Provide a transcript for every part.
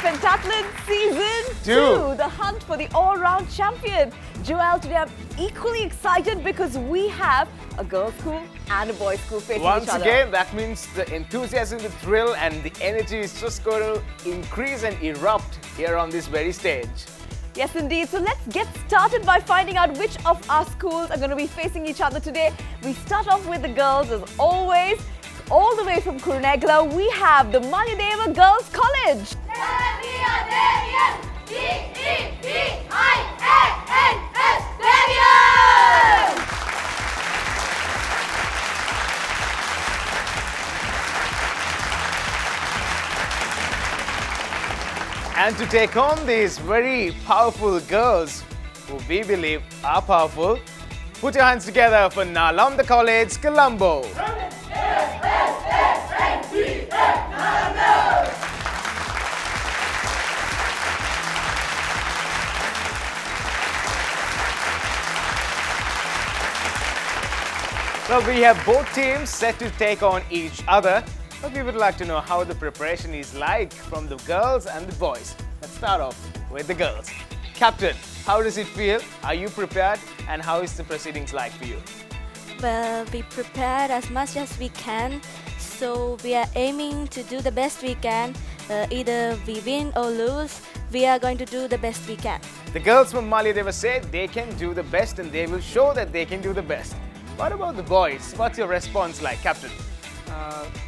Pentathlon Season 2, the hunt for the all-round champion. Joel, today I'm equally excited because we have a girls' school and a boys' school facing each other. Once again, that means the enthusiasm, the thrill and the energy is just going to increase and erupt here on this very stage. Yes, indeed. So let's get started by finding out which of our schools are going to be facing each other today. We start off with the girls as always. All the way from Kurunegala, we have the Maliyadeva Girls College. And to take on these very powerful girls, who we believe are powerful, put your hands together for Nalanda College, Colombo. Well, we have both teams set to take on each other, but we would like to know how the preparation is like from the girls and the boys. Let's start off with the girls. Captain, how does it feel? Are you prepared? And how is the proceedings like for you? Well, we prepared as much as we can, so we are aiming to do the best we can. Either we win or lose, we are going to do the best we can. The girls from Maliyadeva said they can do the best and they will show that they can do the best. What about the boys? What's your response like, Captain?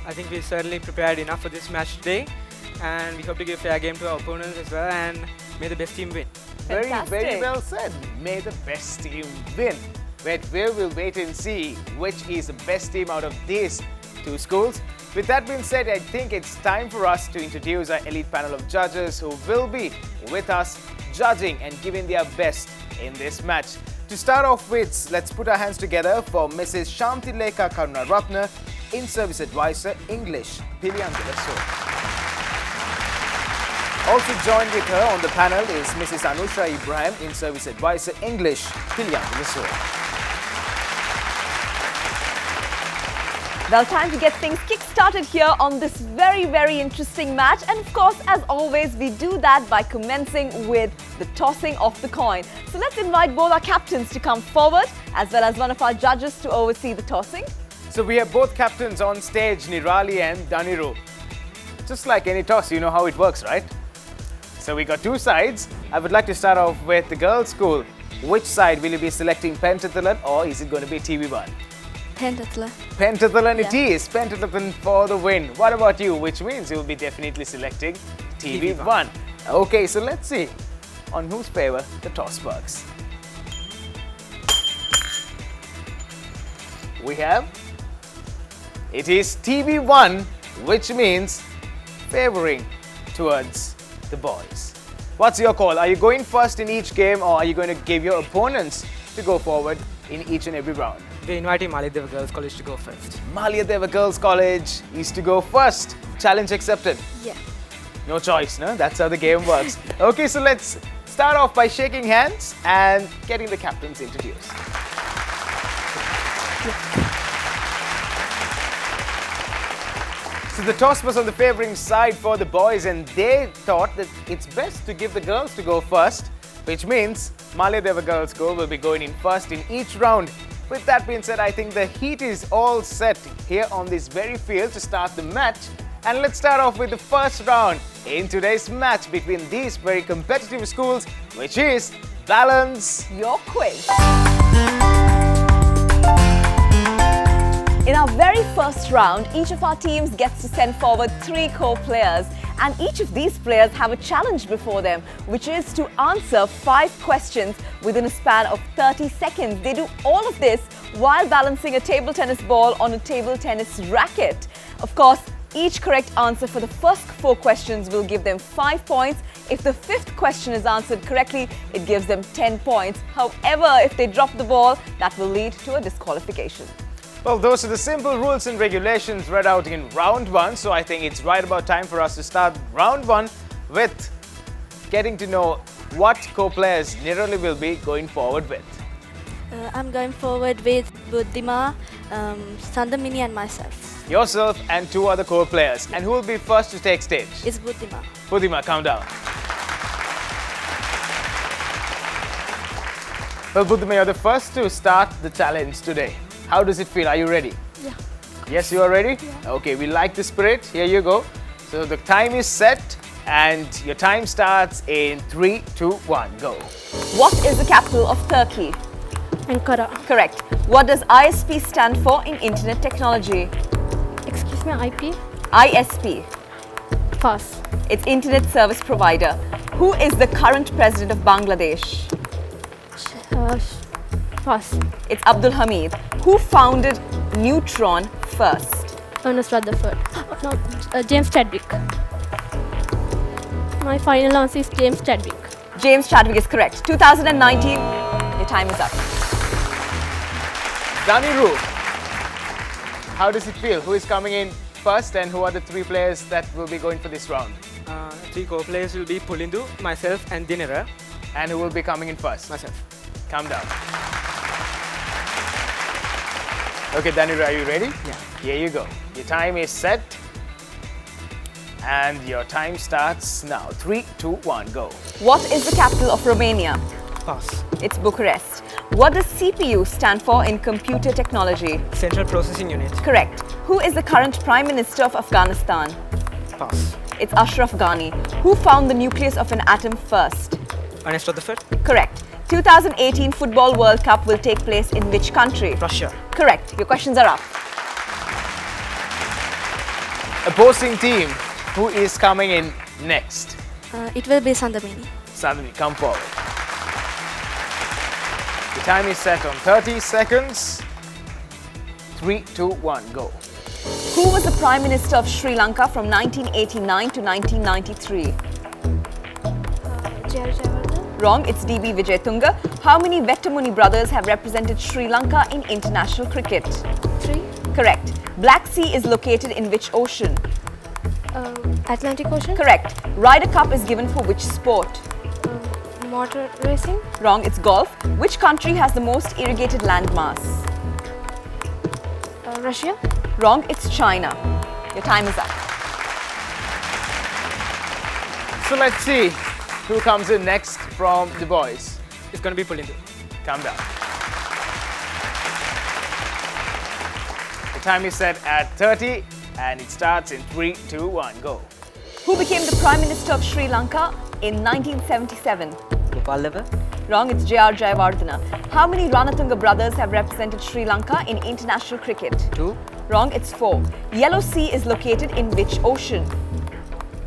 I think we certainly prepared enough for this match today, and we hope to give a fair game to our opponents as well, and may the best team win. Fantastic. Very well said. May the best team win. But we will wait and see which is the best team out of these two schools. With that being said, I think it's time for us to introduce our elite panel of judges who will be with us judging and giving their best in this match. To start off with, let's put our hands together for Mrs. Shantileka Karunaratna, In-Service Advisor, English, Piliyangala So. Also joined with her on the panel is Mrs. Anusha Ibrahim, In-Service Advisor, English, Piliyangala So. Well, time to get things kick-started here on this very interesting match. And of course, as always, we do that by commencing with the tossing of the coin. So let's invite both our captains to come forward, as well as one of our judges to oversee the tossing. So we have both captains on stage, Nirali and Daniru. Just like any toss, you know how it works, right? So we got two sides. I would like to start off with the girls' school. Which side will you be selecting, Pentathlon or is it going to be TV1? Pentathlon. Pentathlon it is. Pentathlon for the win. What about you? Which means you'll be definitely selecting TV1. Okay, so let's see on whose favor the toss works. We have, it is TV1, which means favoring towards the boys. What's your call? Are you going first in each game or are you going to give your opponents to go forward in each and every round? We're inviting Maliyadeva Girls College to go first. Maliyadeva Girls College is to go first. Challenge accepted. Yeah. No choice, no? That's how the game works. Okay, so let's start off by shaking hands and getting the captains introduced. So the toss was on the favoring side for the boys and they thought that it's best to give the girls to go first, which means Maliyadeva Girls School will be going in first in each round. With that being said, I think the heat is all set here on this very field to start the match. And let's start off with the first round in today's match between these very competitive schools, which is Balance Your Quiz. In our very first round, each of our teams gets to send forward 3 co-players. And each of these players have a challenge before them, which is to answer 5 questions within a span of 30 seconds. They do all of this while balancing a table tennis ball on a table tennis racket. Of course, each correct answer for the first 4 questions will give them 5 points. If the 5th question is answered correctly, it gives them 10 points. However, if they drop the ball, that will lead to a disqualification. Well, those are the simple rules and regulations read out in round 1. So I think it's right about time for us to start round 1 with getting to know what co-players Nirali will be going forward with. I'm going forward with Buddhima, Sandamini and myself. yourself and 2 other core players. And who will be first to take stage? It's Buddhima. Budhima, come down. Well, Budhima, you're the first to start the challenge today. How does it feel? Are you ready? Yeah. Yes, you are ready? Yeah. Okay, we like the spirit. Here you go. So the time is set and your time starts in 3, 2, 1, go. What is the capital of Turkey? Ankara. Correct. What does ISP stand for in internet technology? Excuse me, IP? ISP. Pass. It's internet service provider. Who is the current president of Bangladesh? Pass. It's Abdul Hamid. Who founded Neutron first? Ernest Rutherford. No, James Chadwick. My final answer is James Chadwick. James Chadwick is correct. 2019, your time is up. Daniru, how does it feel? Who is coming in first and who are the 3 players that will be going for this round? 3 co-players will be Pulindu, myself and Dinera. And who will be coming in first? Myself. Calm down. Okay, Daniru, are you ready? Yeah. Here you go. Your time is set. And your time starts now. 3, 2, 1, go. What is the capital of Romania? Pass. It's Bucharest. What does CPU stand for in computer technology? Central Processing Unit. Correct. Who is the current Prime Minister of Afghanistan? Pass. It's Ashraf Ghani. Who found the nucleus of an atom first? Ernest Rutherford. Correct. 2018 Football World Cup will take place in which country? Russia. Correct. Your questions are up. Opposing team, who is coming in next? It will be Sandamini. Suddenly, come forward. The time is set on 30 seconds. 3, 2, 1, go. Who was the Prime Minister of Sri Lanka from 1989 to 1993? Wrong, it's DB Vijaytunga. How many Vettamuni brothers have represented Sri Lanka in international cricket? 3. Correct. Black Sea is located in which ocean? Atlantic Ocean. Correct. Ryder Cup is given for which sport? Motor racing. Wrong, it's golf. Which country has the most irrigated landmass? Russia. Wrong, it's China. Your time is up. So let's see who comes in next from the boys. It's going to be Pulindu. Calm down. The time is set at 30 and it starts in 3, 2, 1, go. Who became the Prime Minister of Sri Lanka in 1977? Gopaleva. Wrong, it's J.R. Jayawardena. How many Ranatunga brothers have represented Sri Lanka in international cricket? 2. Wrong, it's 4. Yellow Sea is located in which ocean?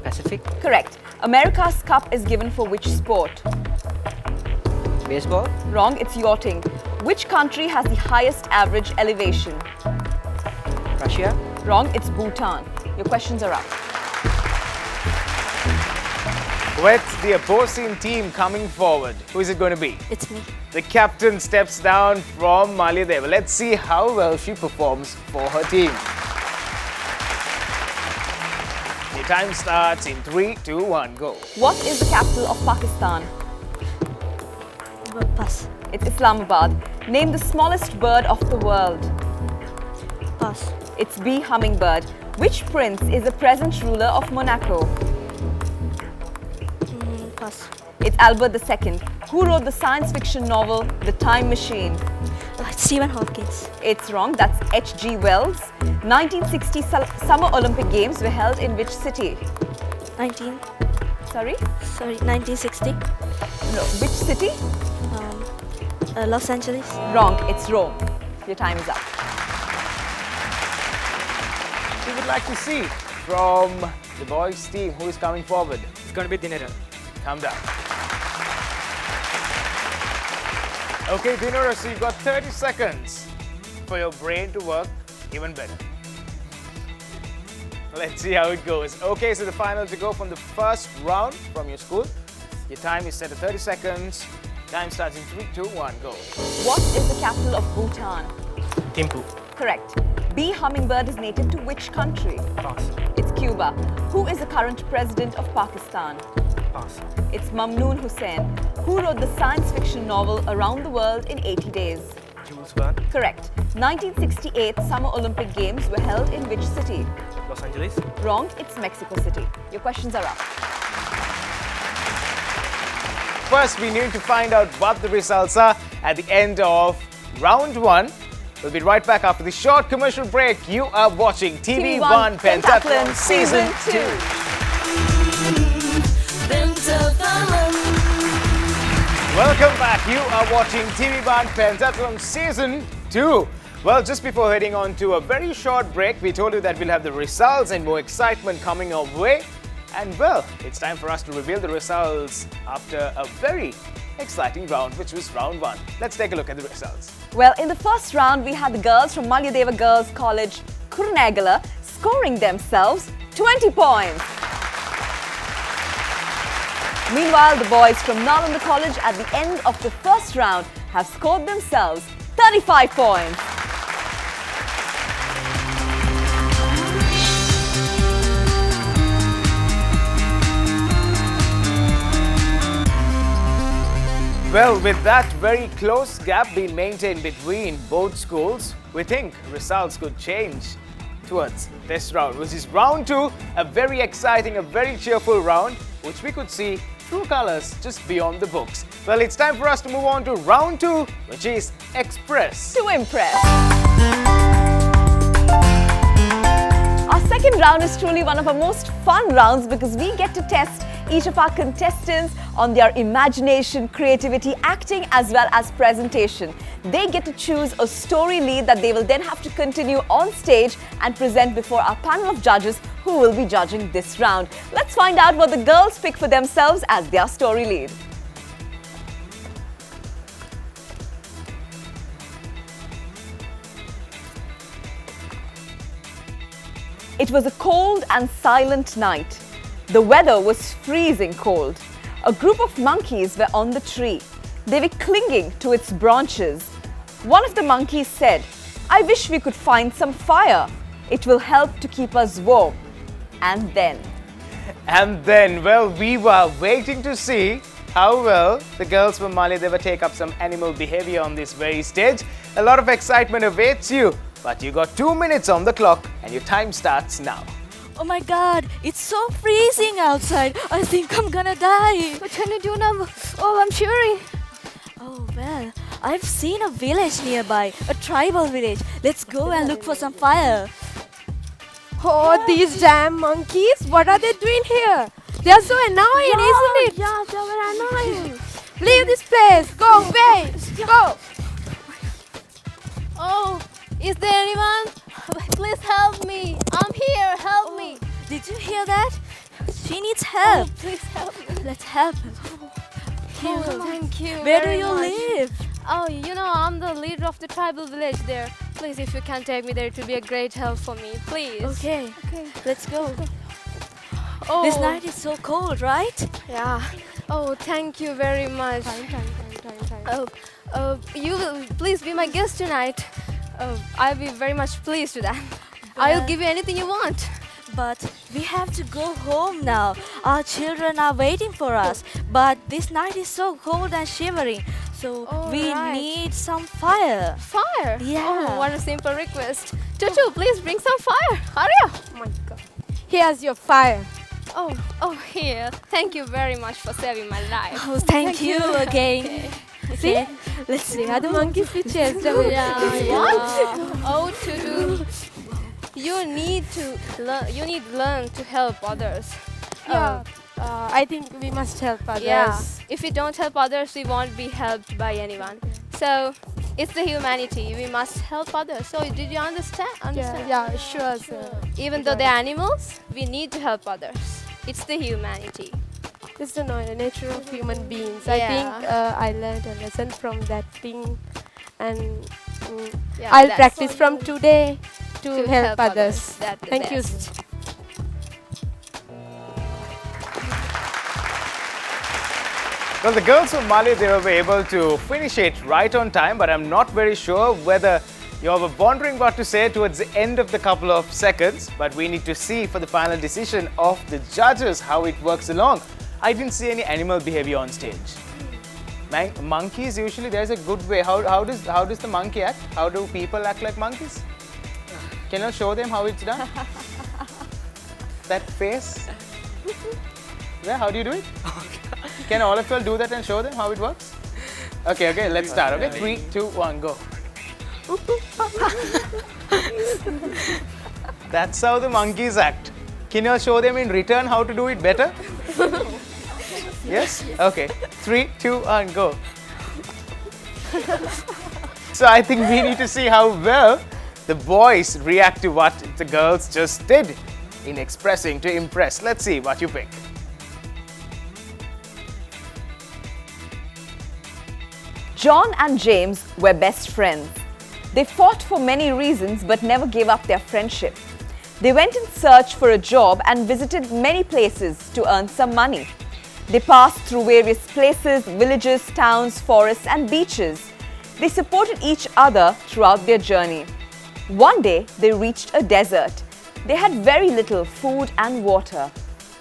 Pacific. Correct. America's Cup is given for which sport? Baseball. Wrong, it's yachting. Which country has the highest average elevation? Russia. Wrong, it's Bhutan. Your questions are up. With the opposing team coming forward, who is it going to be? It's me. The captain steps down from Maliyadeva. Let's see how well she performs for her team. Your time starts in 3, 2, 1, go. What is the capital of Pakistan? Pass. It's Islamabad. Name the smallest bird of the world. Pass. It's bee hummingbird. Which prince is the present ruler of Monaco? Pass. It's Albert II. Who wrote the science fiction novel The Time Machine? Stephen Hawking. It's wrong. That's H.G. Wells. 1960 Summer Olympic Games were held in which city? 1960. No. Which city? Los Angeles. Wrong. It's Rome. Your time is up. We would like to see from the boys team who is coming forward. It's going to be Dinera. Calm down. Okay, Dinora, so you've got 30 seconds for your brain to work even better. Let's see how it goes. Okay, so the final to go from the first round from your school. Your time is set to 30 seconds. Time starts in 3, 2, 1, go. What is the capital of Bhutan? Thimphu. Correct. Bee hummingbird is native to which country? Pass. It's Cuba. Who is the current president of Pakistan? Pass. It's Mamnoon Hussain. Who wrote the science fiction novel Around the World in 80 Days? Jules Verne. Correct. 1968 Summer Olympic Games were held in which city? Los Angeles. Wrong, it's Mexico City. Your questions are up. First, we need to find out what the results are at the end of round 1. We'll be right back after the short commercial break. You are watching TV1 Pentathlon Season 2. Welcome back. You are watching TV1 Pentathlon Season 2. Well, just before heading on to a very short break, we told you that we'll have the results and more excitement coming our way. And well, it's time for us to reveal the results after a very exciting round, which was round 1. Let's take a look at the results. Well, in the first round, we had the girls from Maliyadeva Girls College, Kurunegala, scoring themselves 20 points. Meanwhile, the boys from Nalanda College at the end of the first round have scored themselves 35 points. Well, with that very close gap being maintained between both schools, we think results could change towards this round, which is round 2, a very exciting, a very cheerful round, which we could see true colors just beyond the books. Well, it's time for us to move on to round 2, which is Express to Impress. Our second round is truly one of our most fun rounds because we get to test each of our contestants on their imagination, creativity, acting as well as presentation. They get to choose a story lead that they will then have to continue on stage and present before our panel of judges who will be judging this round. Let's find out what the girls pick for themselves as their story lead. It was a cold and silent night. The weather was freezing cold. A group of monkeys were on the tree. They were clinging to its branches. One of the monkeys said, "I wish we could find some fire. It will help to keep us warm." And then, well, we were waiting to see how well the girls from Maliyadeva take up some animal behavior on this very stage. A lot of excitement awaits you, but you got 2 minutes on the clock and your time starts now. Oh my god, it's so freezing outside. I think I'm gonna die. What can you do now? Oh, I'm shivering. Oh well, I've seen a village nearby, a tribal village. Let's go and look for some fire. Oh, these damn monkeys. What are they doing here? They are so annoying, isn't it? Yeah, they were annoying. Leave this place. Go away. Go. Oh, is there anyone? Please help me. I'm here. Help me. Did you hear that? She needs help. Please help me. Let's help her. Oh, thank you. Where do very you much. live? Oh, you know, I'm the leader of the tribal village there. Please, if you can take me there, it will be a great help for me. Please. Okay, let's go. Oh, This night is so cold, right? yeah. Oh, thank you very much. You will please be my guest tonight. I'll be very much pleased to that. I'll give you anything you want. But we have to go home now. Our children are waiting for us. But this night is so cold and shivering. So we right. need some fire. Fire? Yeah. Oh, what a simple request. Tutu, please bring some fire. Hurry up. Oh my god. Here's your fire. Oh, here. Thank you very much for saving my life. Oh, thank you again. Okay, let's see. They are the monkeys we chased away. Oh, Tutu. You need to learn to help others. Yeah. I think we must help others. Yeah. If we don't help others, we won't be helped by anyone. So it's the humanity. We must help others. So did you understand? Yeah, sure, sir. Even though they're animals, we need to help others. It's the humanity. It's the nature of human beings. Yeah. I think I learned a lesson from that thing, and Yeah, I'll that's practice from today to help others. That's the Thank you. best. Well, the girls from Mali, they were able to finish it right on time, but I'm not very sure whether you were wondering what to say towards the end of the couple of seconds, but we need to see for the final decision of the judges how it works along. I didn't see any animal behavior on stage. Monkeys usually there's a good way. How does the monkey act? How do people act like monkeys? Can you show them how it's done? That face. Yeah, how do you do it? Can all of you do that and show them how it works? Okay, let's start. Okay, 3, 2, 1, go. That's how the monkeys act. Can you show them in return how to do it better? Yes? Okay. 3, 2, 1, go. So I think we need to see how well the boys react to what the girls just did in expressing to impress. Let's see what you pick. John and James were best friends. They fought for many reasons but never gave up their friendship. They went in search for a job and visited many places to earn some money. They passed through various places, villages, towns, forests and beaches. They supported each other throughout their journey. One day, they reached a desert. They had very little food and water.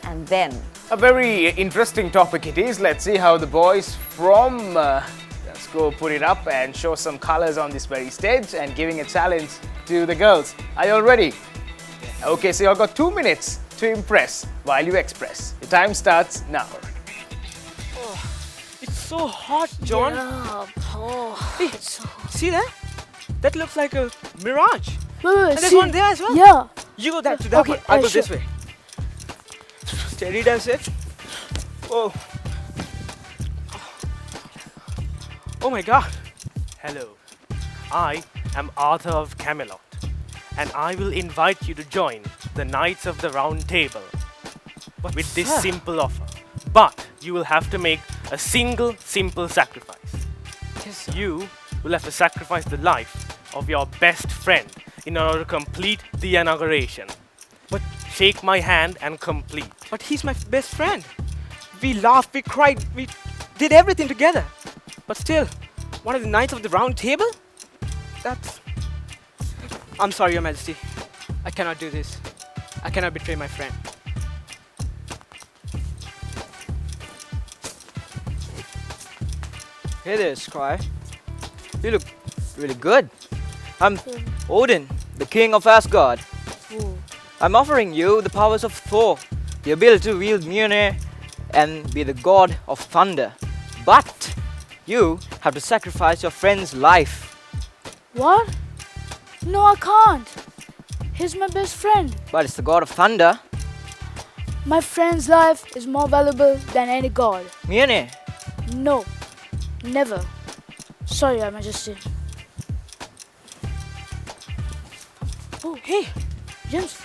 And then... A very interesting topic it is. Let's see how the boys from... let's go put it up and show some colors on this very stage and giving a challenge to the girls. Are you all ready? Okay, so you've got 2 minutes to impress while you express. The time starts now. It's so hot, John. Hey, see that? That looks like a mirage. Wait, And there's see. one there as well. Yeah. You go to that Okay, one. I'll go sure. this way. Steady, that's it. Whoa. Oh my God. Hello, I am Arthur of Camelot, and I will invite you to join the Knights of the Round Table with this simple offer. But you will have to make a single simple sacrifice. You will have to sacrifice the life of your best friend in order to complete the inauguration. But shake my hand and complete. But he's my best friend. We laughed, we cried, we did everything together. But still, one of the Knights of the Round Table? That's... I'm sorry, Your Majesty. I cannot do this. I cannot betray my friend. Hey there, Sky. You look really good. I'm Odin, the king of Asgard. I'm offering you the powers of Thor, the ability to wield Mjolnir and be the god of thunder. But you have to sacrifice your friend's life. What? No, I can't. He's my best friend. But it's the god of thunder. My friend's life is more valuable than any god. Mjolnir. No, never. Sorry, Your Majesty. Oh, hey, James.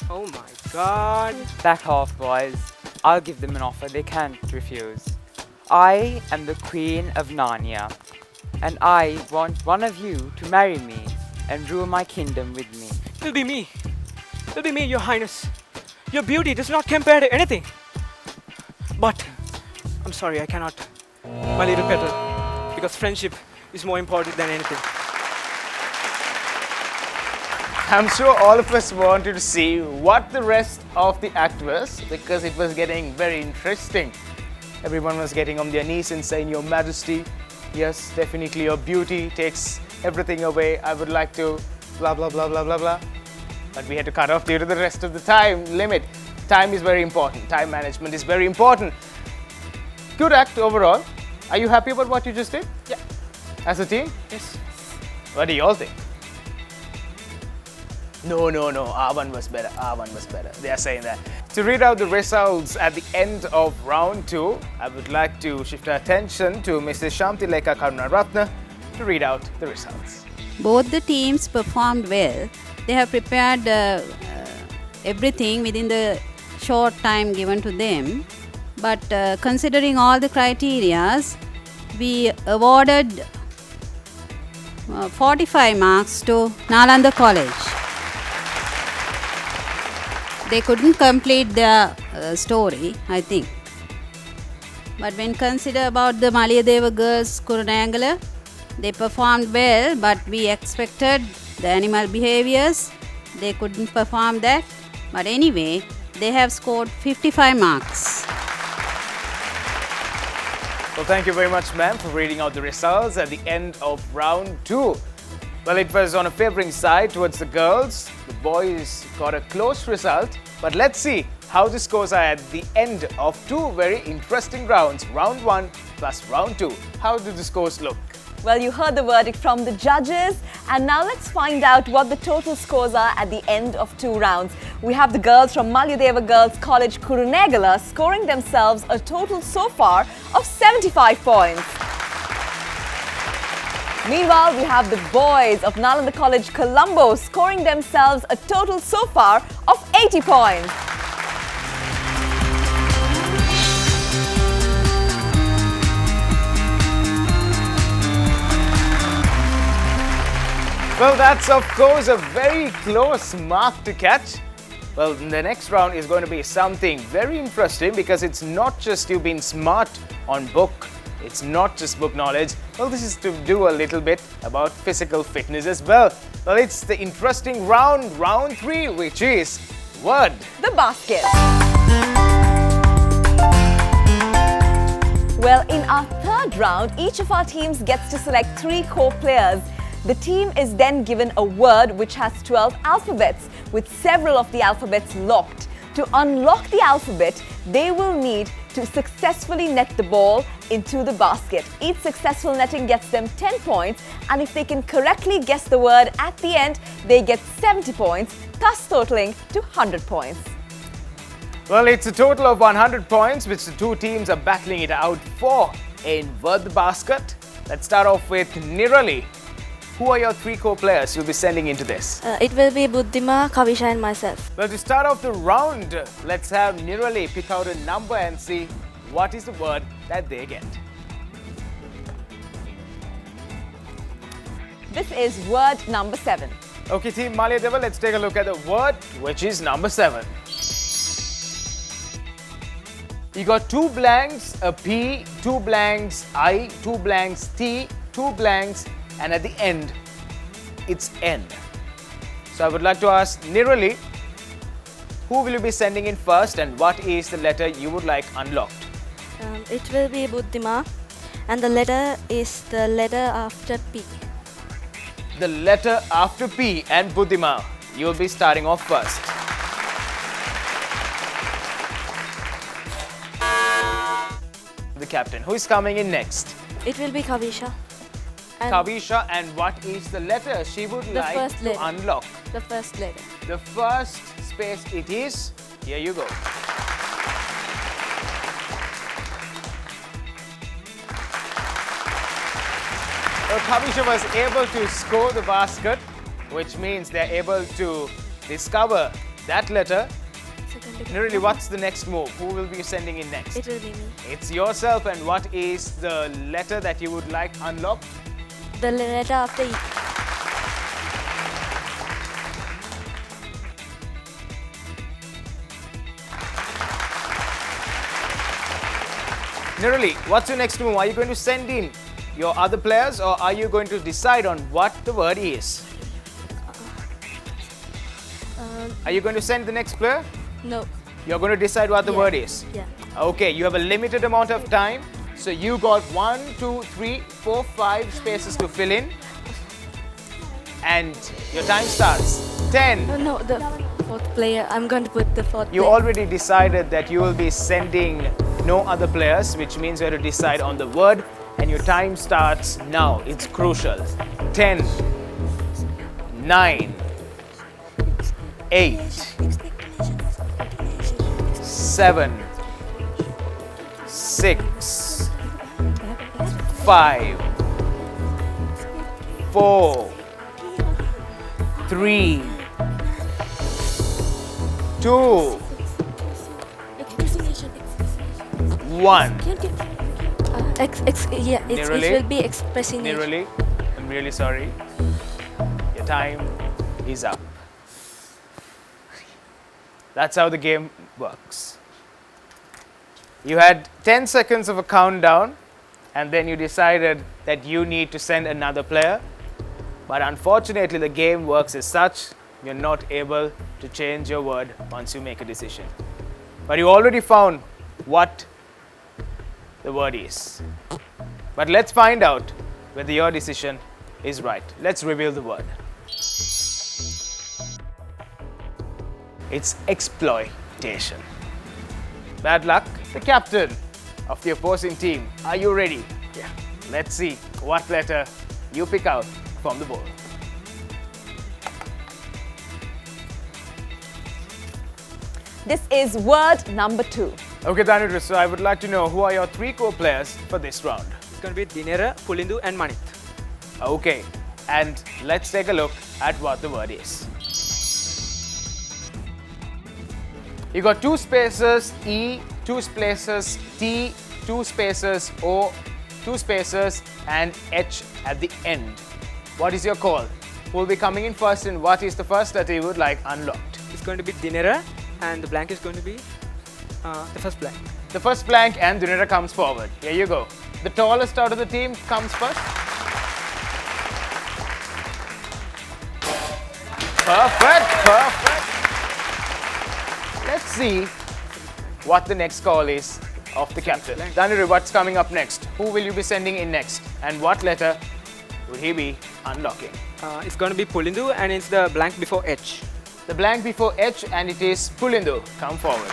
Oh my God. Back off, boys. I'll give them an offer they can't refuse. I am the Queen of Narnia, and I want one of you to marry me and rule my kingdom with me. It'll be me. It'll be me, Your Highness. Your beauty does not compare to anything. But I'm sorry, I cannot, my little petal, because friendship is more important than anything. I'm sure all of us wanted to see what the rest of the act was because it was getting very interesting. Everyone was getting on their knees and saying, Your Majesty, yes, definitely your beauty takes everything away. I would like to blah, blah, blah, blah, blah, blah. But we had to cut off due to the rest of the time limit. Time is very important. Time management is very important. Good act overall. Are you happy about what you just did? Yeah. As a team? Yes. What do you all think? No, our one was better, our one was better. They are saying that. To read out the results at the end of round 2, I would like to shift our attention to Mrs. Shamtileka Karunaratna to read out the results. Both the teams performed well. They have prepared everything within the short time given to them. But considering all the criterias, we awarded 45 marks to Nalanda College. They couldn't complete their story, I think. But when consider about the Maliyadeva girls Kurunangala, they performed well, but we expected the animal behaviors. They couldn't perform that. But anyway, they have scored 55 marks. Well, thank you very much, ma'am, for reading out the results at the end of round 2. Well, it was on a favoring side towards the girls. The boys got a close result. But let's see how the scores are at the end of 2 very interesting rounds. Round 1 plus round 2. How do the scores look? Well, you heard the verdict from the judges, and now let's find out what the total scores are at the end of 2 rounds. We have the girls from Maliyadeva Girls College, Kurunegala, scoring themselves a total so far of 75 points. Meanwhile, we have the boys of Nalanda College, Colombo, scoring themselves a total so far of 80 points. Well, that's of course a very close mark to catch. Well, the next round is going to be something very interesting because it's not just you being smart on book, it's not just book knowledge. Well, this is to do a little bit about physical fitness as well. Well, it's the interesting round, round 3, which is word the basket. Well, in our third round, each of our teams gets to select 3 core players. The team is then given a word which has 12 alphabets, with several of the alphabets locked. To unlock the alphabet, they will need to successfully net the ball into the basket. Each successful netting gets them 10 points, and if they can correctly guess the word at the end, they get 70 points, thus totaling to 100 points. Well, it's a total of 100 points which the 2 teams are battling it out for in Word the Basket. Let's start off with Nirali. Who are your 3 core players you'll be sending into this? It will be Buddhima, Kavisha and myself. Well, to start off the round, let's have Nirali pick out a number and see what is the word that they get. This is word number 7. Okay, team Maliyadeva, let's take a look at the word which is number 7. You got 2 blanks, a P, 2 blanks, I, 2 blanks, T, 2 blanks, and at the end, it's N. So I would like to ask Nirali, who will you be sending in first and what is the letter you would like unlocked? It will be Buddhima, and the letter is the letter after P. The letter after P and Buddhima. You will be starting off first. The captain. Who is coming in next? It will be Kavisha. And Kavisha, and what is the letter she would like first to letter. unlock? The first letter. The first space it is. Here you go. Well, Kavisha was able to score the basket, which means they're able to discover that letter. Nirali, what's the next move? Who will be sending in next? It will be me. It's yourself, and what is the letter that you would like unlocked? The letter after E. Nirali, what's your next move? Are you going to send in your other players or are you going to decide on what the word is? Are you going to send the next player? No. You're going to decide what the word is? Yeah. Okay, you have a limited amount of time. So you got 1, 2, 3, 4, 5 spaces to fill in. And your time starts. 10. No, the 4th player. I'm going to put the 4th You player. already decided that you will be sending no other players, which means you have to decide on the word. And your time starts now. It's crucial. 10, 9, 8, 7, 6, 5, 4, 3, 2, 1. Yeah, it Nirali? will be expressing. Nirali, I'm really sorry. Your time is up. That's how the game works. You had 10 seconds of a countdown and then you decided that you need to send another player. But unfortunately, the game works as such, you're not able to change your word once you make a decision. But you already found what the word is. But let's find out whether your decision is right. Let's reveal the word. It's exploitation. Bad luck, the captain of the opposing team. Are you ready? Yeah. Let's see what letter you pick out from the board. This is word number 2. Okay, Dhanudra, so I would like to know who are your 3 co-players for this round. It's going to be Dinera, Pulindu and Manit. Okay, and let's take a look at what the word is. You got 2 spaces E, 2 spaces T, 2 spaces O, 2 spaces and H at the end. What is your call? Who will be coming in first and what is the first letter you would like unlocked? It's going to be Dinera and the blank is going to be the first blank. The first blank and Dunera comes forward. Here you go. The tallest out of the team comes first. Perfect, perfect. Let's see what the next call is of the captain. Dhanuru, what's coming up next? Who will you be sending in next? And what letter would he be unlocking? It's going to be Pulindu and it's the blank before H. The blank before H and it is Pulindu. Come forward.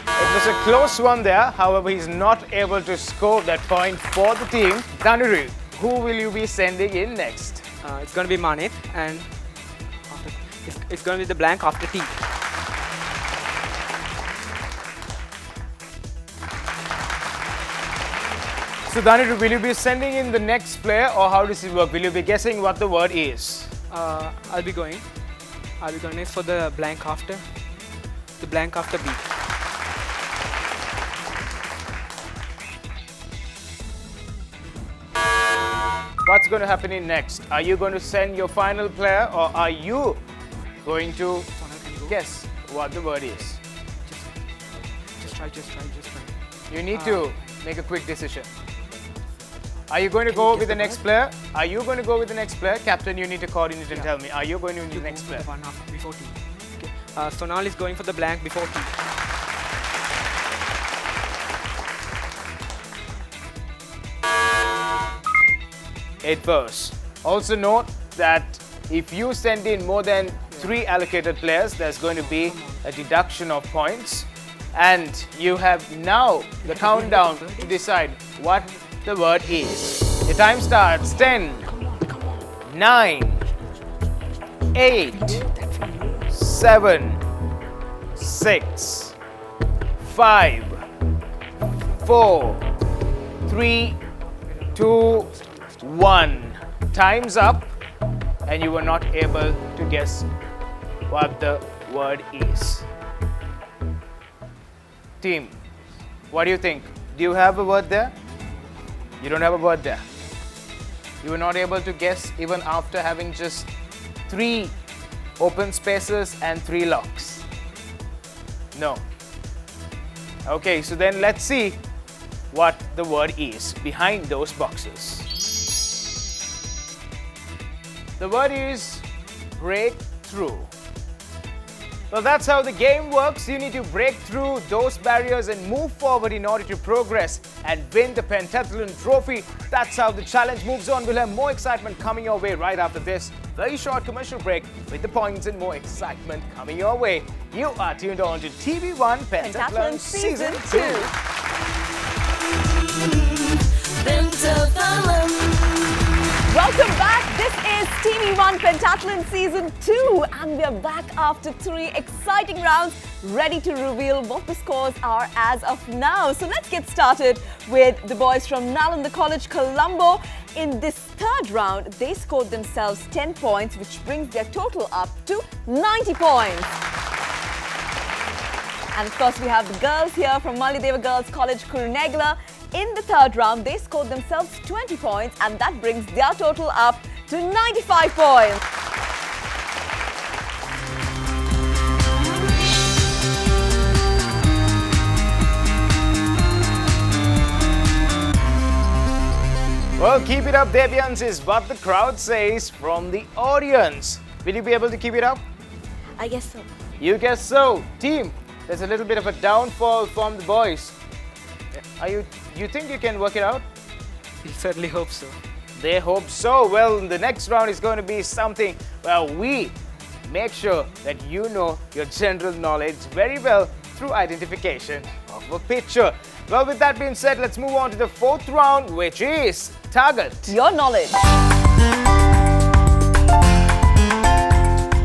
It was a close one there. However, he's not able to score that point for the team. Dhanuru, who will you be sending in next? It's going to be Manit and it's going to be the blank after T. So Dhanuru, will you be sending in the next player or how does it work? Will you be guessing what the word is? I'll be going next for the blank after B. What's going to happen in next? Are you going to send your final player or are you going to guess what the word is? Just try. You need to make a quick decision. Are you going to go with the next player? Are you going to go with the next player? Captain, you need to coordinate and tell me. Are you going to the next player? The one after before T. Okay. Sonal is going for the blank before T. It was. Also note that if you send in more than 3 allocated players, there's going to be a deduction of points. And you have now the countdown to decide what the word is. The time starts. 10, 9, 8, 7, 6, 5, 4, 3, 2, 1. Time's up and you were not able to guess what the word is. Team, what do you think? Do you have a word there? You don't have a word there. You were not able to guess even after having just 3 open spaces and 3 locks. No. Okay, so then let's see what the word is behind those boxes. The word is breakthrough. Well, that's how the game works. You need to break through those barriers and move forward in order to progress and win the Pentathlon trophy. That's how the challenge moves on. We'll have more excitement coming your way right after this very short commercial break with the points and more excitement coming your way. You are tuned on to TV1 Pentathlon Season 2. Welcome back. This is TV1 Pentathlon Season 2 and we are back after 3 exciting rounds, ready to reveal what the scores are as of now. So let's get started with the boys from Nalanda College, Colombo. In this 3rd round, they scored themselves 10 points, which brings their total up to 90 points. And of course, we have the girls here from Maliyadeva Girls College, Kurunegala. In the 3rd round, they scored themselves 20 points and that brings their total up to 95 points. Well, keep it up, Debians, is what the crowd says from the audience. Will you be able to keep it up? I guess so. You guess so. Team, There's a little bit of a downfall from the boys. You think you can work it out? We certainly hope so. They hope so. Well, the next round is going to be something where we make sure that you know your general knowledge very well through identification of a picture. Well, with that being said, let's move on to the fourth round, which is Target Your knowledge.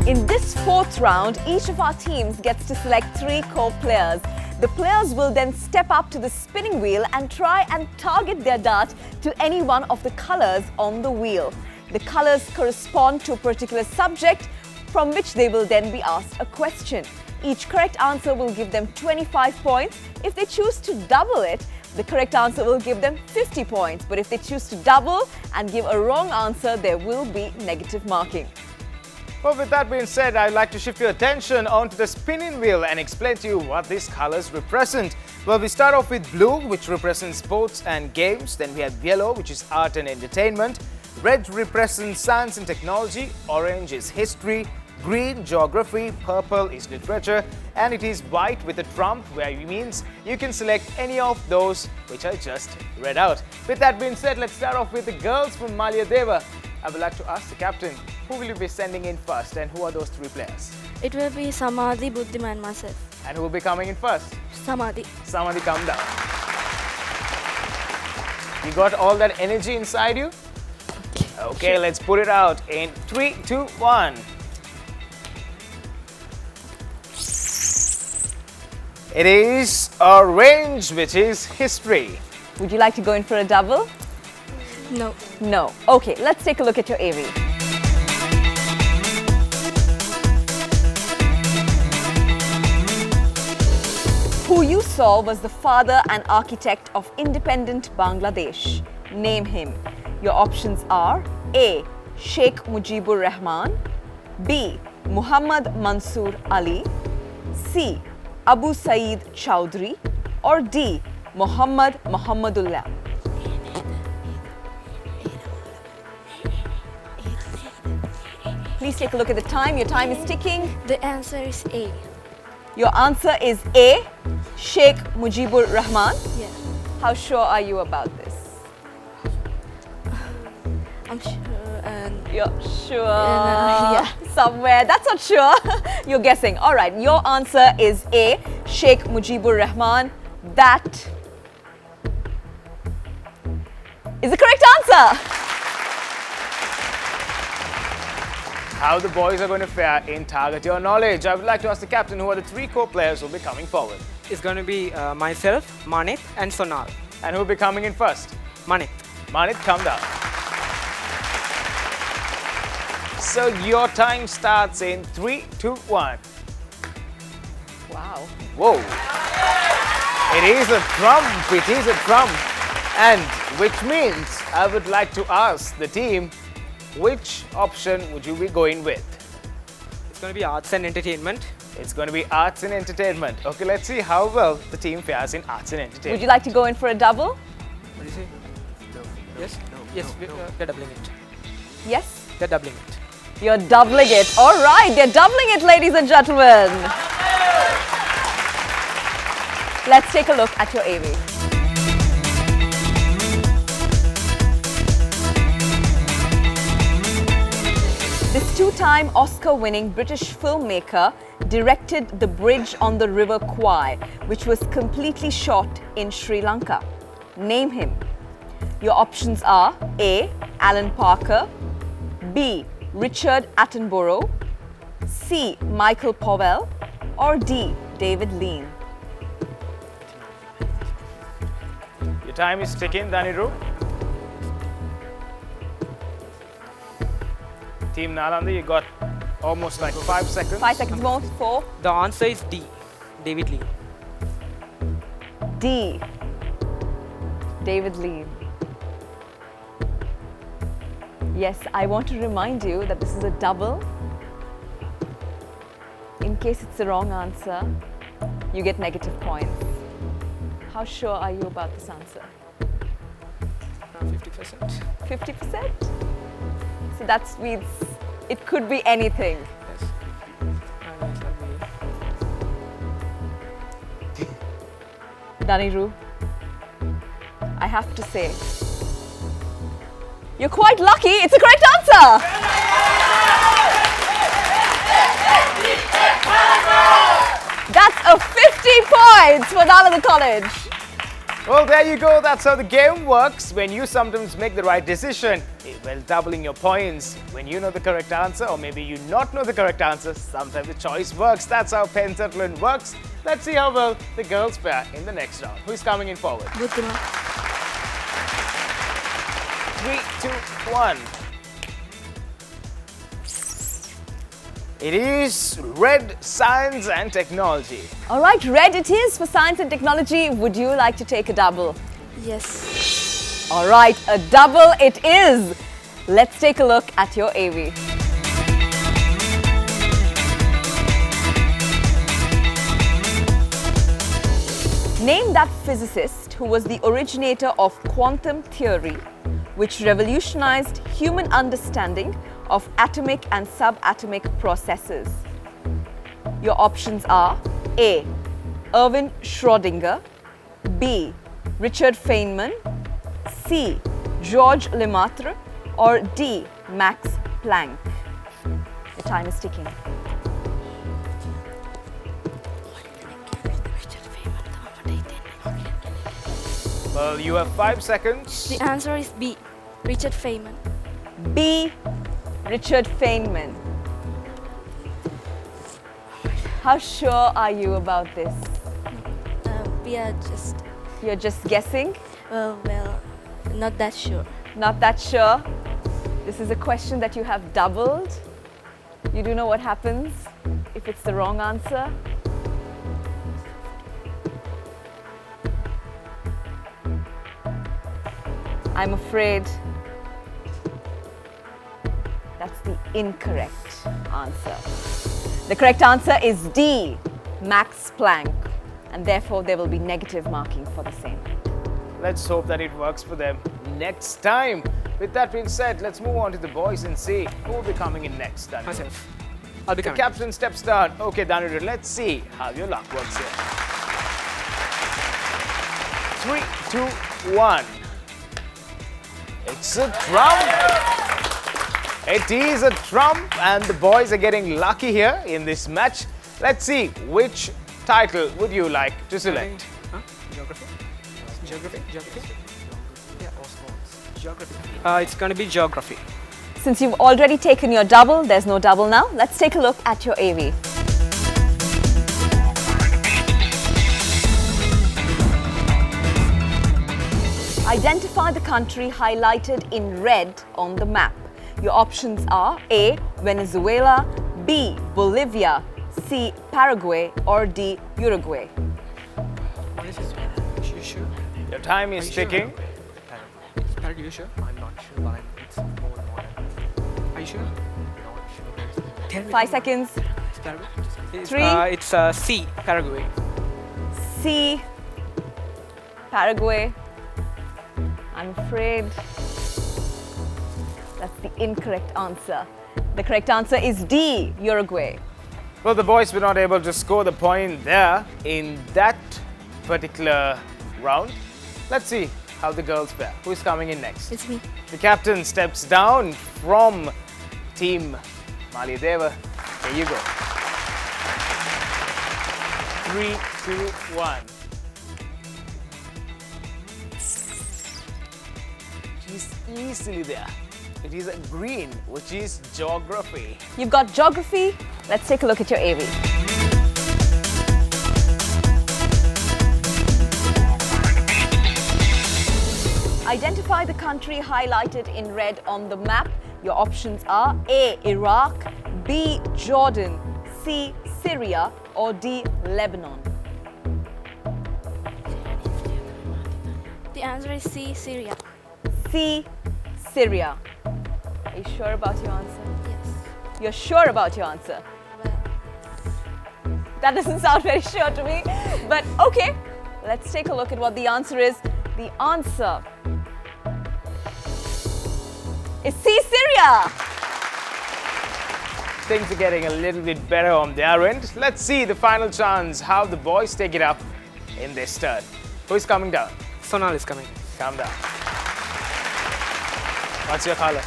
In this fourth round, each of our teams gets to select 3 core players. The players will then step up to the spinning wheel and try and target their dart to any one of the colors on the wheel. The colors correspond to a particular subject from which they will then be asked a question. Each correct answer will give them 25 points. If they choose to double it, the correct answer will give them 50 points. But if they choose to double and give a wrong answer, there will be negative marking. Well, with that being said, I'd like to shift your attention onto the spinning wheel and explain to you what these colors represent. Well, we start off with blue, which represents sports and games. Then we have yellow, which is art and entertainment. Red represents science and technology. Orange is history. Green, geography. Purple is literature. And it is white with a trump, where it means you can select any of those which I just read out. With that being said, let's start off with the girls from Maliyadeva. I would like to ask the captain, who will you be sending in first and who are those 3 players? It will be Samadhi, Buddhima and myself. And who will be coming in first? Samadhi. Samadhi, come down. You got all that energy inside you? Okay, let's put it out in 3, 2, 1. It is orange, which is history. Would you like to go in for a double? No. No. Okay, let's take a look at your AV. Who you saw was the father and architect of independent Bangladesh. Name him. Your options are A. Sheikh Mujibur Rahman, B. Muhammad Mansoor Ali, C. Abu Saeed Chowdhury, or D. Muhammad Muhammadullah. Please take a look at the time. Your time is ticking. The answer is A. Your answer is A. Sheikh Mujibur Rahman. Yeah. How sure are you about this? I'm sure. You're sure? Yeah. Somewhere. That's not sure. You're guessing. All right. Your answer is A. Sheikh Mujibur Rahman. That is the correct answer. How the boys are going to fare in Target Your Knowledge. I would like to ask the captain, who are the 3 core players who will be coming forward? It's going to be myself, Manit and Sonal. And who will be coming in first? Manit. Manit, come down. So your time starts in 3, 2, 1. Wow. Whoa. It is a trump. It is a trump. And which means I would like to ask the team, which option would you be going with? It's going to be arts and entertainment. It's going to be arts and entertainment. Okay, let's see how well the team fares in arts and entertainment. Would you like to go in for a double? What do you say? No. Yes? No. Yes, we're doubling it. Yes? They're doubling it. You're doubling it. All right, they're doubling it, ladies and gentlemen. Let's take a look at your AV. This 2-time Oscar-winning British filmmaker directed The Bridge on the River Kwai, which was completely shot in Sri Lanka. Name him. Your options are A. Alan Parker, B. Richard Attenborough, C. Michael Powell, or D. David Lean. Your time is ticking, Daniru. Team Nalanda, you got almost like 5 seconds. 5 seconds more. 4. The answer is D. David Lean. D. David Lean. Yes, I want to remind you that this is a double. In case it's the wrong answer, you get negative points. How sure are you about this answer? 50%. 50%? So that means it could be anything. Yes. Daniru, I have to say, you're quite lucky. It's a correct answer. That's a 50 points for Nalanda College. Well, there you go. That's how the game works. When you sometimes make the right decision, well, doubling your points. When you know the correct answer, or maybe you not know the correct answer, sometimes the choice works. That's how Pentathlon works. Let's see how well the girls fare in the next round. Who's coming in forward? 3, 2, 1. It is Red, Science and Technology. All right, Red it is for Science and Technology. Would you like to take a double? Yes. All right, a double it is. Let's take a look at your AV. Name that physicist who was the originator of quantum theory, which revolutionized human understanding of atomic and subatomic processes. Your options are A. Erwin Schrödinger, B. Richard Feynman, C. Georges Lemaitre, or D. Max Planck. The time is ticking. Well, you have 5 seconds. The answer is B. Richard Feynman. B. Richard Feynman. How sure are you about this? We are just, You're just guessing? well, not that sure. Not that sure? This is a question that you have doubled. You do know what happens if it's the wrong answer? I'm afraid that's the incorrect answer. The correct answer is D, Max Planck, and therefore there will be negative marking for the same. Let's hope that it works for them next time. With that being said, let's move on to the boys and see who will be coming in next. Daniel. Myself. I'll be The coming. captain steps down. Okay, Daniel, let's see how your luck works here. 3, 2, 1. It's a trump. It is a trump, and the boys are getting lucky here in this match. Let's see, which title would you like to select? Huh? Geography? Geography? Geography? Yeah. Geography. It's going to be geography. Since you've already taken your double, there's no double now. Let's take a look at your AV. Identify the country highlighted in red on the map. Your options are A. Venezuela, B. Bolivia, C. Paraguay, or D. Uruguay. What is this? You sure? Your time is ticking. Is Paraguay, you sure? I'm not sure, but it's more modern. Are you sure? Not sure. 5 seconds. It's Paraguay? It's, 3. It's C, Paraguay. C. Paraguay. I'm afraid that's the incorrect answer. The correct answer is D. Uruguay. Well, the boys were not able to score the point there in that particular round. Let's see how the girls fare. Who's coming in next? It's me. The captain steps down from Team Maliyadeva. Here you go. 3, 2, 1. She's easily there. It is a green, which is geography. You've got geography. Let's take a look at your AV. Identify the country highlighted in red on the map. Your options are A. Iraq, B. Jordan, C. Syria, or D. Lebanon. The answer is C. Syria. C. Syria. Are you sure about your answer? Yes. You're sure about your answer? That doesn't sound very sure to me, but okay. Let's take a look at what the answer is. The answer is C. Syria. Things are getting a little bit better on their end. Let's see the final chance, how the boys take it up in this turn. Who is coming down? Sonal is coming. Calm down. What's your color?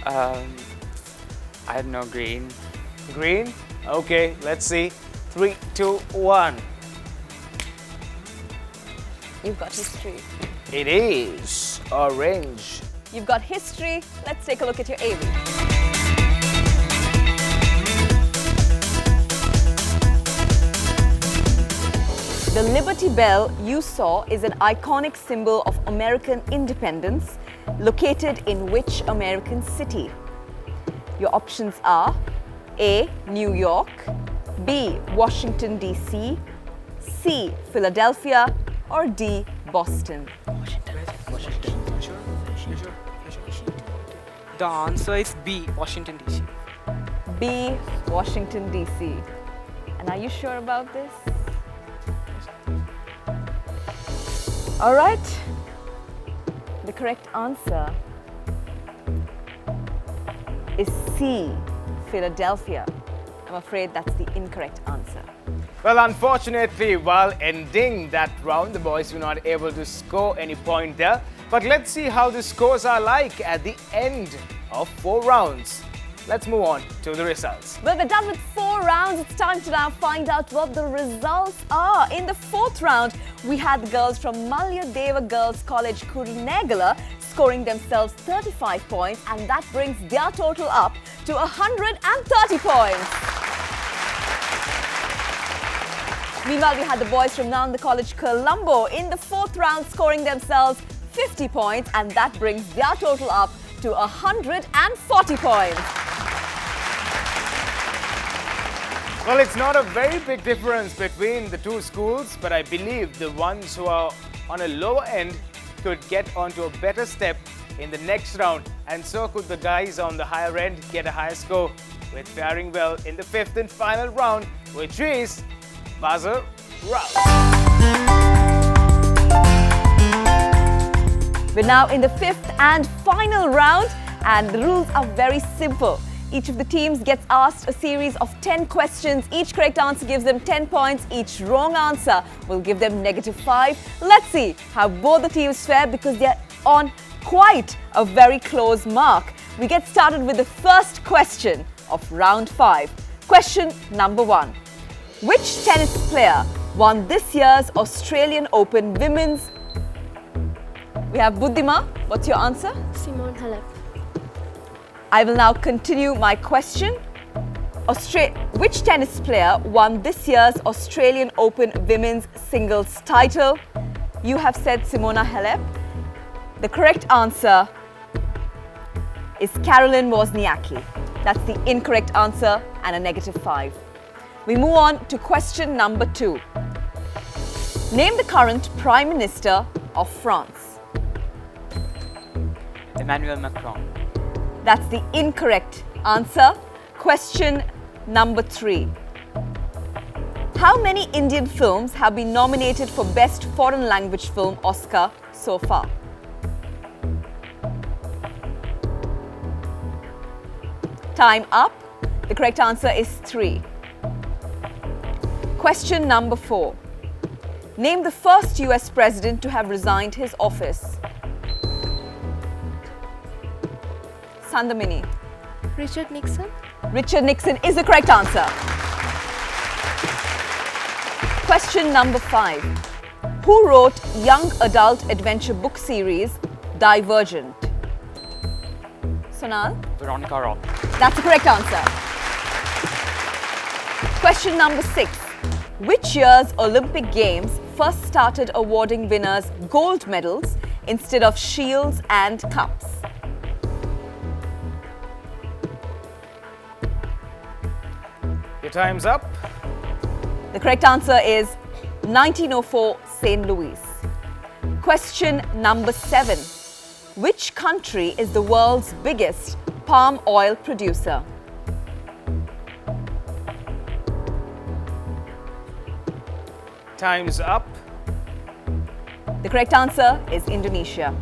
I don't know, green. Green? Okay, let's see. 3, 2, 1. You've got history. It is orange. You've got history. Let's take a look at your AV. The Liberty Bell you saw is an iconic symbol of American independence located in which American city? Your options are A. New York, B. Washington DC, C. Philadelphia, or D. Boston. The answer is B, Washington DC. B. Washington DC. And are you sure about this? All right. The correct answer is C. Philadelphia. I'm afraid that's the incorrect answer. Well, unfortunately, while ending that round, the boys were not able to score any point there. But let's see how the scores are like at the end of 4 rounds. Let's move on to the results. Well, we're done with 4 rounds. It's time to now find out what the results are. In the 4th round, we had the girls from Maliyadeva Girls College, Kurunegala, scoring themselves 35 points, and that brings their total up to 130 points. Meanwhile, we had the boys from Nalanda College, Colombo, in the 4th round, scoring themselves 50 points, and that brings their total up to 140 points. Well, it's not a very big difference between the two schools, but I believe the ones who are on a lower end could get onto a better step in the next round, and so could the guys on the higher end get a higher score, with faring well in the 5th and final round, which is buzzer round. We're now in the 5th and final round, and the rules are very simple. Each of the teams gets asked a series of 10 questions. Each correct answer gives them 10 points. Each wrong answer will give them -5. Let's see how both the teams fare, because they're on quite a very close mark. We get started with the first question of round 5. Question number 1. Which tennis player won this year's Australian Open Women's? We have Buddhima. What's your answer? Simone Halep. I will now continue my question. Which tennis player won this year's Australian Open Women's Singles title? You have said Simona Halep. The correct answer is Caroline Wozniacki. That's the incorrect answer and a -5. We move on to question number 2. Name the current Prime Minister of France. Emmanuel Macron. That's the incorrect answer. Question number 3. How many Indian films have been nominated for Best Foreign Language Film Oscar so far? Time up. The correct answer is 3. Question number 4. Name the first US president to have resigned his office. Sandamini. Richard Nixon. Richard Nixon is the correct answer. Question number 5. Who wrote young adult adventure book series Divergent? Sonal? Veronica Roth. That's the correct answer. Question number 6. Which year's Olympic Games first started awarding winners gold medals instead of shields and cups? Your time's up. The correct answer is 1904 St. Louis. Question number 7. Which country is the world's biggest palm oil producer? Time's up. The correct answer is Indonesia.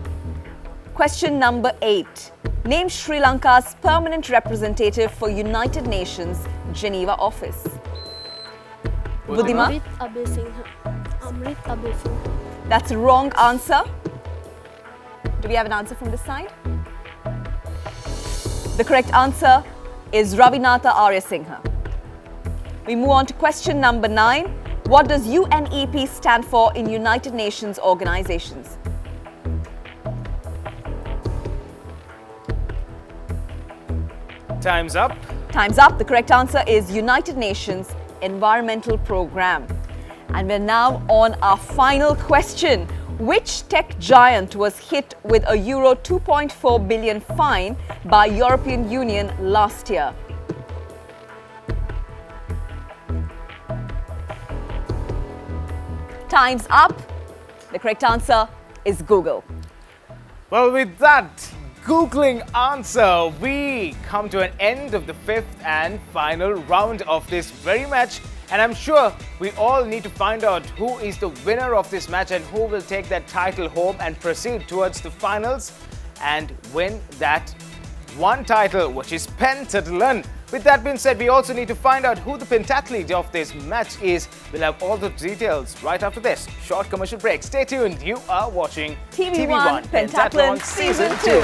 Question number 8. Name Sri Lanka's permanent representative for United Nations Geneva office. Buddhima? Amrit Abesingha. That's a wrong answer. Do we have an answer from this side? The correct answer is Ravinatha Aryasinghe. We move on to question number 9. What does UNEP stand for in United Nations organizations? Time's up. Time's up. The correct answer is United Nations Environmental Programme. And we're now on our final question. Which tech giant was hit with a Euro 2.4 billion fine by European Union last year? Time's up. The correct answer is Google. Well, with that Googling answer, we come to an end of the 5th and final round of this very match. And I'm sure we all need to find out who is the winner of this match and who will take that title home and proceed towards the finals and win that one title, which is Pentathlon. With that being said, we also need to find out who the pentathlete of this match is. We'll have all the details right after this short commercial break. Stay tuned. You are watching TV1 Pentathlon Season 2.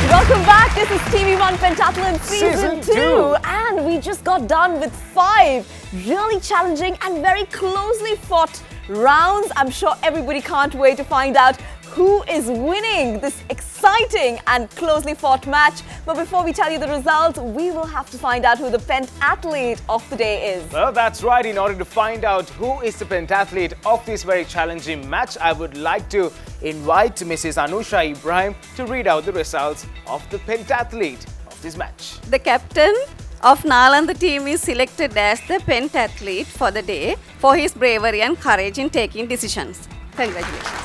Welcome back. This is TV1 Pentathlon Season 2. And we just got done with 5 really challenging and very closely fought rounds. I'm sure everybody can't wait to find out who is winning this exciting and closely fought match. But before we tell you the results, we will have to find out who the pentathlete of the day is. Well, that's right. In order to find out who is the pentathlete of this very challenging match, I would like to invite Mrs. Anusha Ibrahim to read out the results of the pentathlete of this match. The captain of Nalanda team is selected as the pentathlete for the day for his bravery and courage in taking decisions. Congratulations.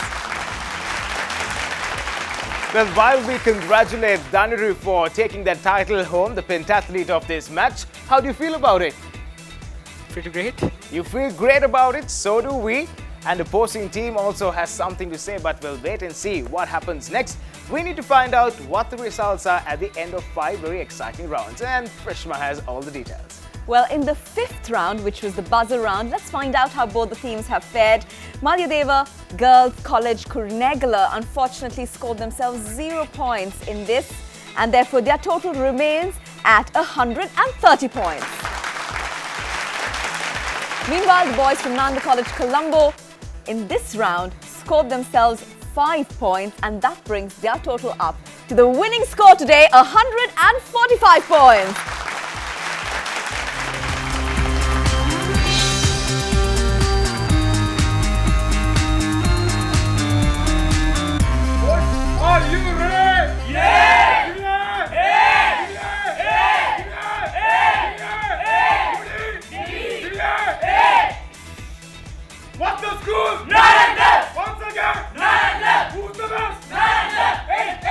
Well, while we congratulate Dhanuru for taking that title home, the pentathlete of this match, how do you feel about it? Pretty great. You feel great about it, so do we. And the opposing team also has something to say, but we'll wait and see what happens next. We need to find out what the results are at the end of 5 very exciting rounds. And Prishma has all the details. Well, in the 5th round, which was the buzzer round, let's find out how both the teams have fared. Maliyadeva Girls College Kurunegala unfortunately scored themselves 0 points in this, and therefore their total remains at 130 points. Meanwhile, the boys from Nalanda College Colombo in this round scored themselves 5 points, and that brings their total up to the winning score today, 145 points. Are you ready? Yeah! What's the school? Nalanda! Once again! Nalanda! Who's the best? Nalanda! Nalanda!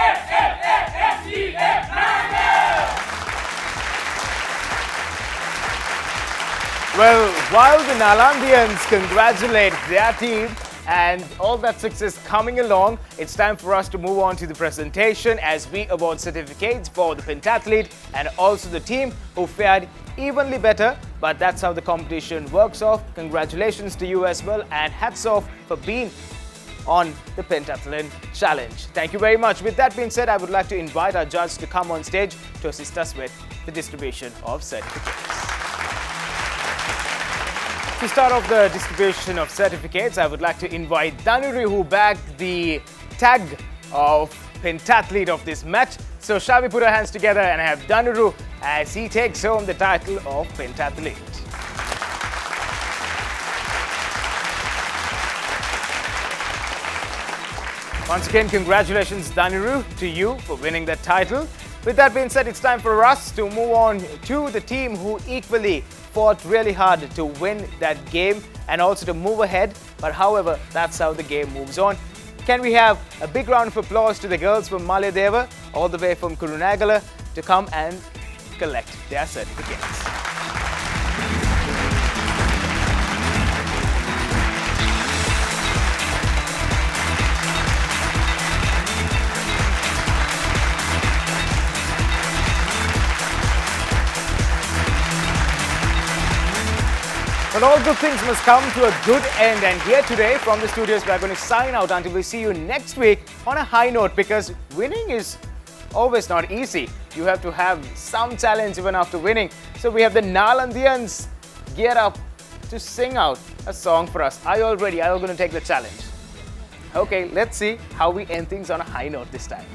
Well, while the Nalandians congratulate their team and all that success coming along, it's time for us to move on to the presentation as we award certificates for the pentathlete and also the team who fared evenly better, but that's how the competition works off. Congratulations to you as well, and hats off for being on the Pentathlon Challenge. Thank you very much. With that being said, I would like to invite our judge to come on stage to assist us with the distribution of certificates. To start off the distribution of certificates, I would like to invite Dhanuri, who bagged the tag of pentathlete of this match. So shall we put our hands together and have Dhanuru as he takes home the title of pentathlete. Once again, congratulations Dhanuru to you for winning that title. With that being said, it's time for us to move on to the team who equally fought really hard to win that game and also to move ahead. But however, that's how the game moves on. Can we have a big round of applause to the girls from Maliyadeva, all the way from Kurunegala, to come and collect their certificates. But all good things must come to a good end. And here today from the studios, we are going to sign out until we see you next week on a high note, because winning is always not easy. You have to have some challenge even after winning. So we have the Nalandians gear up to sing out a song for us. Are you all ready? Are you all going to take the challenge? Okay, let's see how we end things on a high note this time.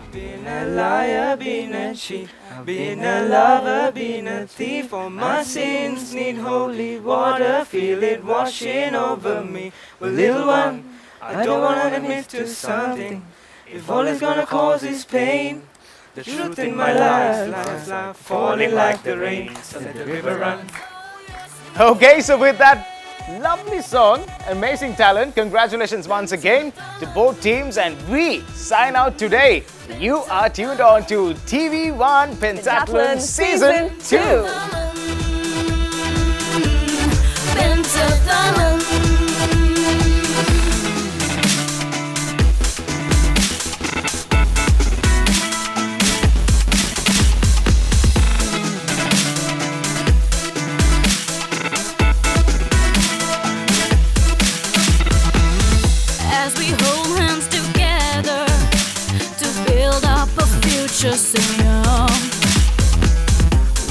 Been a liar, been a cheat, been a lover, been a thief. All my sins need holy water, feel it washing over me. Well, little one, I don't wanna admit to something. If all it's gonna cause is pain, the truth in my life falling like the rain. So let the river run. Okay, so with that lovely song, amazing talent, congratulations once again to both teams, and we sign out today. You are tuned on to TV1 Pentathlon Season 2. As we hold hands together to build up a future so young.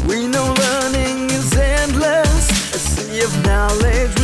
We know learning is endless, a sea of knowledge